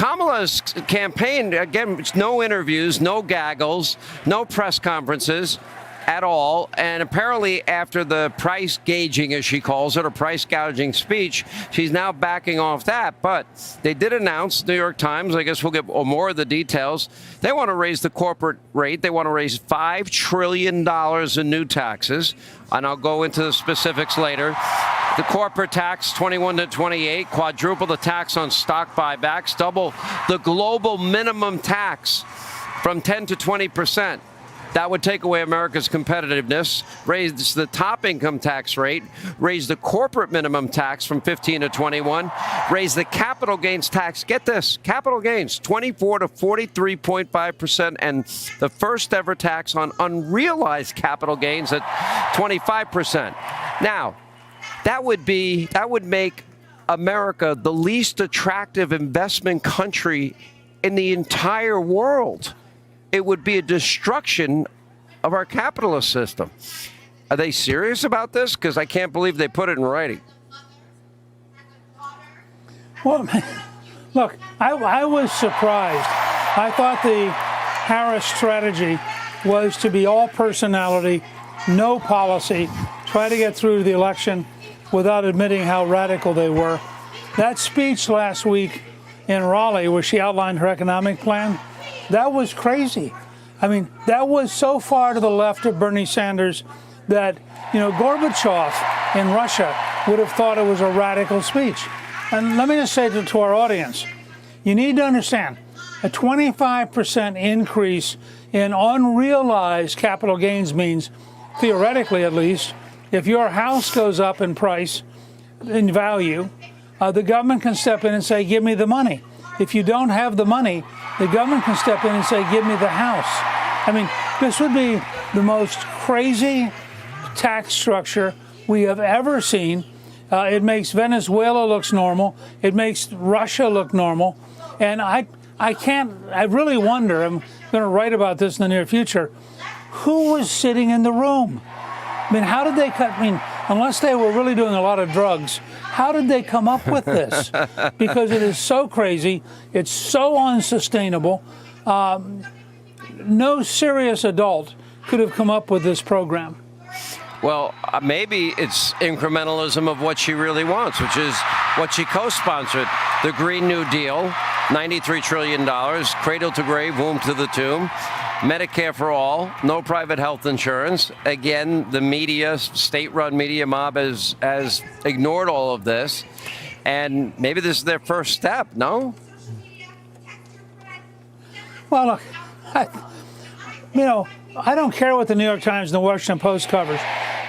Kamala's campaign, again, no interviews, no gaggles, no press conferences at all. And apparently after the price gauging, as she calls it, or price gouging speech, she's now backing off that. But they did announce, New York Times, I guess we'll get more of the details. They want to raise the corporate rate. They want to raise $5 trillion in new taxes. And I'll go into the specifics later. The corporate tax, 21 to 28, quadruple the tax on stock buybacks, double the global minimum tax from 10 to 20%. That would take away America's competitiveness, raise the top income tax rate, raise the corporate minimum tax from 15 to 21, raise the capital gains tax. Get this, capital gains, 24 to 43.5%, and the first ever tax on unrealized capital gains at 25%. Now, that would make America the least attractive investment country in the entire world. It would be a destruction of our capitalist system. Are they serious about this? Because I can't believe they put it in writing. Well, look, I was surprised. I thought the Harris strategy was to be all personality, no policy, try to get through the election without admitting how radical they were. That speech last week in Raleigh, where she outlined her economic plan, that was crazy. I mean, that was so far to the left of Bernie Sanders that, Gorbachev in Russia would have thought it was a radical speech. And let me just say to our audience, you need to understand, a 25% increase in unrealized capital gains means, theoretically at least, if your house goes up in price, in value, the government can step in and say, give me the money. If you don't have the money, the government can step in and say, give me the house. I mean, this would be the most crazy tax structure we have ever seen. It makes Venezuela look normal. It makes Russia look normal. And I really wonder, I'm going to write about this in the near future, who was sitting in the room? I mean, how did they unless they were really doing a lot of drugs, how did they come up with this? Because it is so crazy. It's so unsustainable. No serious adult could have come up with this program. Well, maybe it's incrementalism of what she really wants, which is what she co-sponsored. The Green New Deal, $93 trillion, cradle to grave, womb to the tomb. Medicare for all, no private health insurance. Again, the media, state-run media mob has ignored all of this. And maybe this is their first step, no? Well, look, I don't care what the New York Times and the Washington Post covers.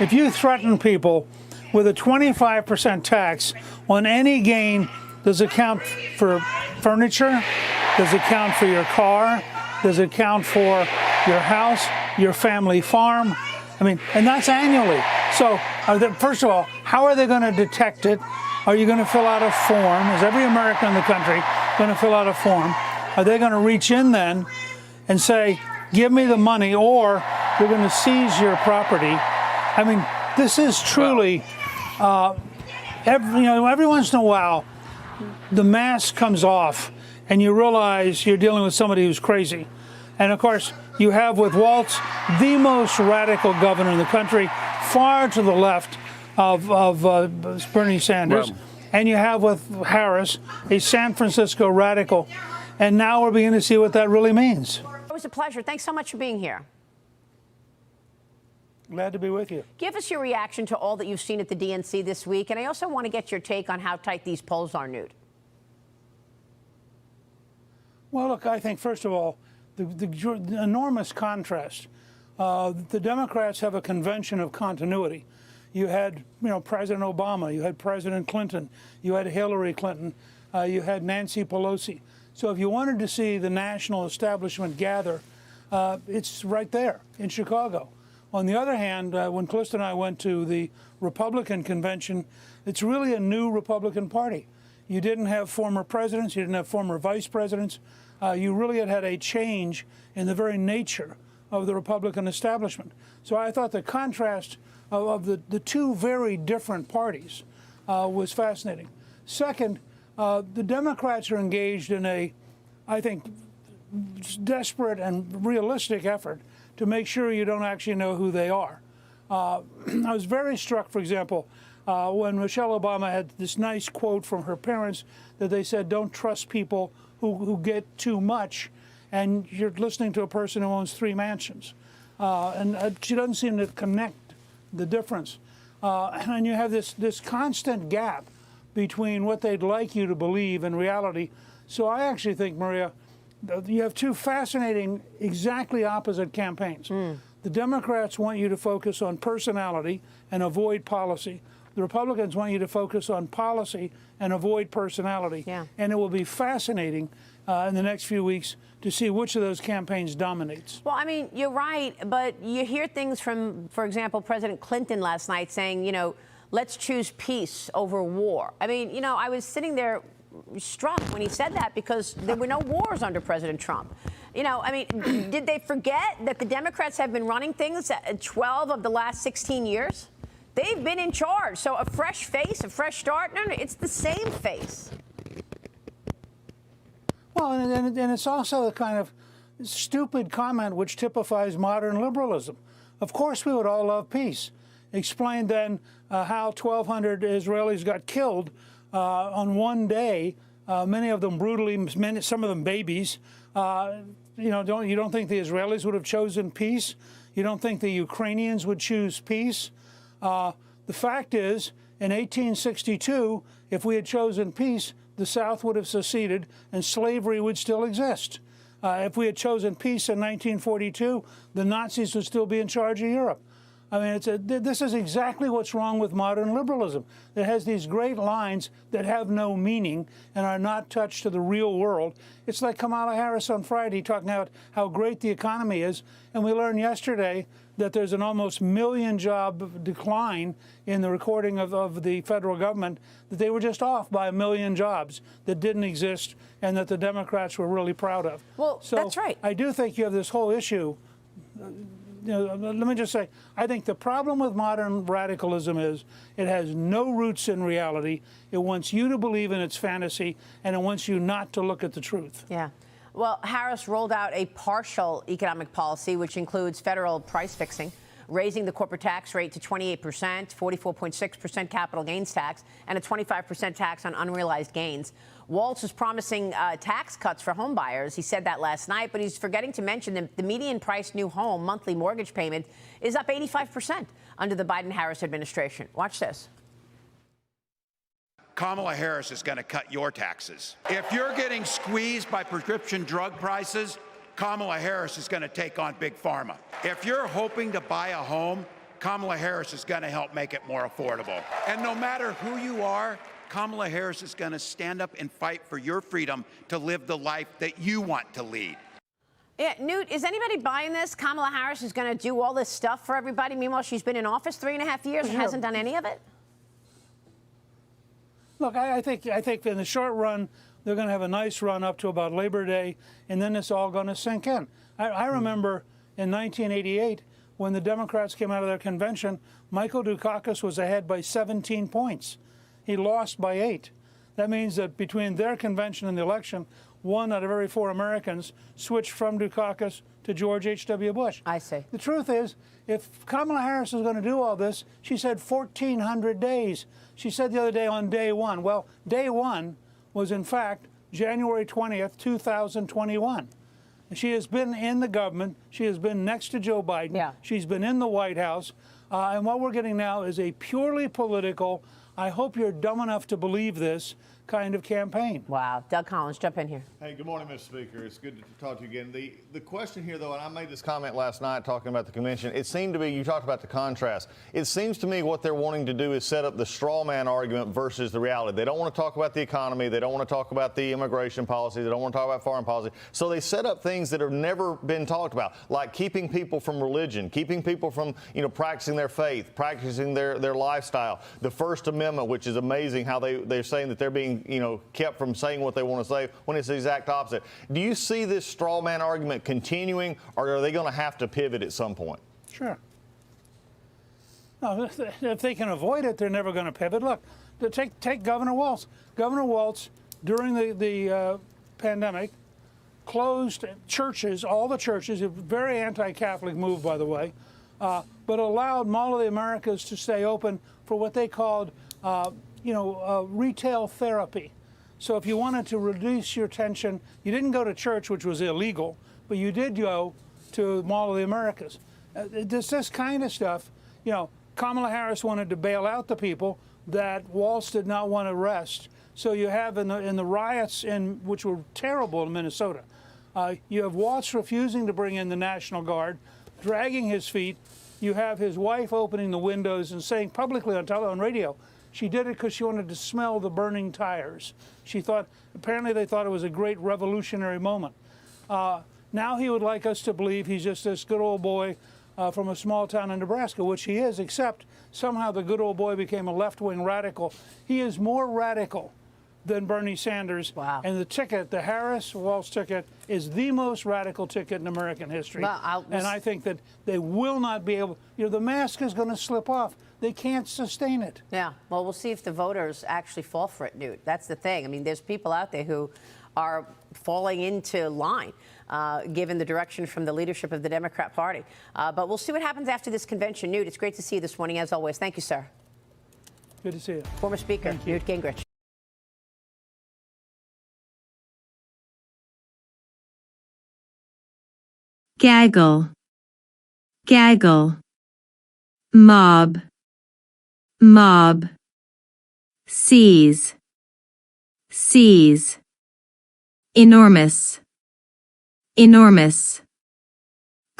If you threaten people with a 25% tax on any gain, does it count for furniture? Does it count for your car? Does it count for your house, your family farm? I mean, and that's annually. So, first of all, how are they going to detect it? Are you going to fill out a form? Is every American in the country going to fill out a form? Are they going to reach in then and say, give me the money, or we're going to seize your property? I mean, this is truly, every once in a while, the mask comes off and you realize you're dealing with somebody who's crazy. And of course, you have with Walz the most radical governor in the country, far to the left of Bernie Sanders. Well, and you have with Harris a San Francisco radical. And now we're beginning to see what that really means. It was a pleasure. Thanks so much for being here. Glad to be with you. Give us your reaction to all that you've seen at the DNC this week. And I also want to get your take on how tight these polls are, Newt. Well, look, I think, first of all, the enormous contrast. The Democrats have a convention of continuity. You had, President Obama, you had President Clinton, you had Hillary Clinton, you had Nancy Pelosi. So if you wanted to see the national establishment gather, it's right there in Chicago. On the other hand, when Calista and I went to the Republican convention, it's really a new Republican Party. You didn't have former presidents, you didn't have former vice presidents. You really had a change in the very nature of the Republican establishment. So I thought the contrast of the two very different parties was fascinating. Second, the Democrats are engaged in a I think, desperate and realistic effort to make sure you don't actually know who they are. I was very struck, for example, when Michelle Obama had this nice quote from her parents that they said, don't trust people who get too much, and you're listening to a person who owns 3 mansions. And she doesn't seem to connect the difference. And you have this constant gap between what they'd like you to believe and reality. So I actually think, Maria, you have 2 fascinating, exactly opposite campaigns. The Democrats want you to focus on personality and avoid policy. The Republicans want you to focus on policy and avoid personality. Yeah. And it will be fascinating in the next few weeks to see which of those campaigns dominates. Well, I mean, you're right, but you hear things from, for example, President Clinton last night saying, you know, let's choose peace over war. I mean, you know, I was sitting there struck when he said that because there were no wars under President Trump. You know, I mean, did they forget that the Democrats have been running things 12 of the last 16 years? They've been in charge. So a fresh face, a fresh start? No, it's the same face. Well, and it's also a kind of stupid comment which typifies modern liberalism. Of course we would all love peace. Explain then how 1,200 Israelis got killed on one day, many of them brutally, some of them babies. You don't think the Israelis would have chosen peace? You don't think the Ukrainians would choose peace? The fact is, in 1862, if we had chosen peace, the South would have seceded and slavery would still exist. If we had chosen peace in 1942, the Nazis would still be in charge of Europe. I mean, this is exactly what's wrong with modern liberalism. It has these great lines that have no meaning and are not touched to the real world. It's like Kamala Harris on Friday talking about how great the economy is, and we learned yesterday that there's an almost million-job decline in the recording of the federal government, that they were just off by 1 million jobs that didn't exist and that the Democrats were really proud of. Well, so that's right. I do think you have this whole issue. Let me just say, I think the problem with modern radicalism is it has no roots in reality. It wants you to believe in its fantasy, and it wants you not to look at the truth. Yeah. Well, Harris rolled out a partial economic policy, which includes federal price fixing, raising the corporate tax rate to 28%, 44.6% capital gains tax, and a 25% tax on unrealized gains. Walz is promising tax cuts for home buyers. He said that last night, but he's forgetting to mention that the median price new home monthly mortgage payment is up 85% under the Biden-Harris administration. Watch this. Kamala Harris is going to cut your taxes. If you're getting squeezed by prescription drug prices, Kamala Harris is going to take on Big Pharma. If you're hoping to buy a home, Kamala Harris is going to help make it more affordable. And no matter who you are, Kamala Harris is going to stand up and fight for your freedom to live the life that you want to lead. Yeah, Newt, is anybody buying this? Kamala Harris is going to do all this stuff for everybody. Meanwhile, she's been in office 3.5 years and hasn't done any of it. Look, I think in the short run, they're going to have a nice run up to about Labor Day, and then it's all going to sink in. I remember in 1988, when the Democrats came out of their convention, Michael Dukakis was ahead by 17 points. He lost by 8. That means that between their convention and the election, 1 out of every 4 Americans switched from Dukakis to George H.W. Bush. I see. The truth is, if Kamala Harris is going to do all this, she said 1,400 days. She said the other day on day 1. Well, day 1 was, in fact, January 20th, 2021. She has been in the government. She has been next to Joe Biden. Yeah. She's been in the White House. And what we're getting now is a purely political, I hope you're dumb enough to believe this, kind of campaign. Wow. Doug Collins, jump in here. Hey, good morning, Mr. Speaker. It's good to talk to you again. The question here, though, and I made this comment last night talking about the convention, it seemed to be, you talked about the contrast. It seems to me what they're wanting to do is set up the straw man argument versus the reality. They don't want to talk about the economy. They don't want to talk about the immigration policy. They don't want to talk about foreign policy. So they set up things that have never been talked about, like keeping people from religion, keeping people from, practicing their faith, practicing their lifestyle. The First Amendment, which is amazing how they're saying that they're being, kept from saying what they want to say when it's the exact opposite. Do you see this straw man argument continuing, or are they going to have to pivot at some point? Sure. No, if they can avoid it, they're never going to pivot. Look, take Governor Walz. Governor Walz, during the pandemic, closed churches, all the churches, a very anti-Catholic move, by the way, but allowed Mall of the Americas to stay open for what they called, retail therapy. So if you wanted to reduce your tension, you didn't go to church, which was illegal, but you did go to Mall of the Americas. This kind of stuff, Kamala Harris wanted to bail out the people that Walz did not want to arrest. So you have in the riots, which were terrible in Minnesota, you have Walz refusing to bring in the National Guard, dragging his feet. You have his wife opening the windows and saying publicly on radio, she did it because she wanted to smell the burning tires. Apparently they thought it was a great revolutionary moment. Now he would like us to believe he's just this good old boy from a small town in Nebraska, which he is, except somehow the good old boy became a left-wing radical. He is more radical than Bernie Sanders. Wow. And the Harris-Walz ticket, is the most radical ticket in American history. Well, and I think that they will not be able, the mask is going to slip off. They can't sustain it. Yeah, well, we'll see if the voters actually fall for it, Newt. That's the thing. I mean, there's people out there who are falling into line, given the direction from the leadership of the Democrat Party. But we'll see what happens after this convention. Newt, it's great to see you this morning, as always. Thank you, sir. Good to see you. Former Speaker Newt Gingrich. Gaggle, gaggle, mob, mob, seize, seize, enormous, enormous,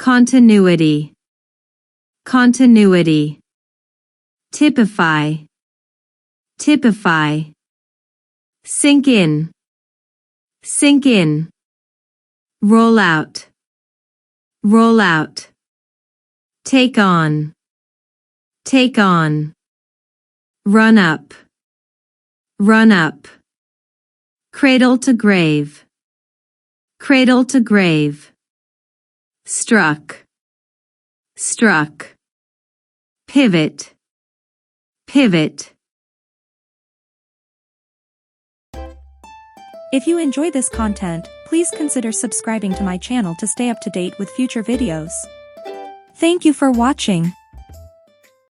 continuity, continuity, typify, typify, sink in, roll out, roll out, take on, run up, cradle to grave, struck, pivot, If you enjoy this content, please consider subscribing to my channel to stay up to date with future videos. Thank you for watching.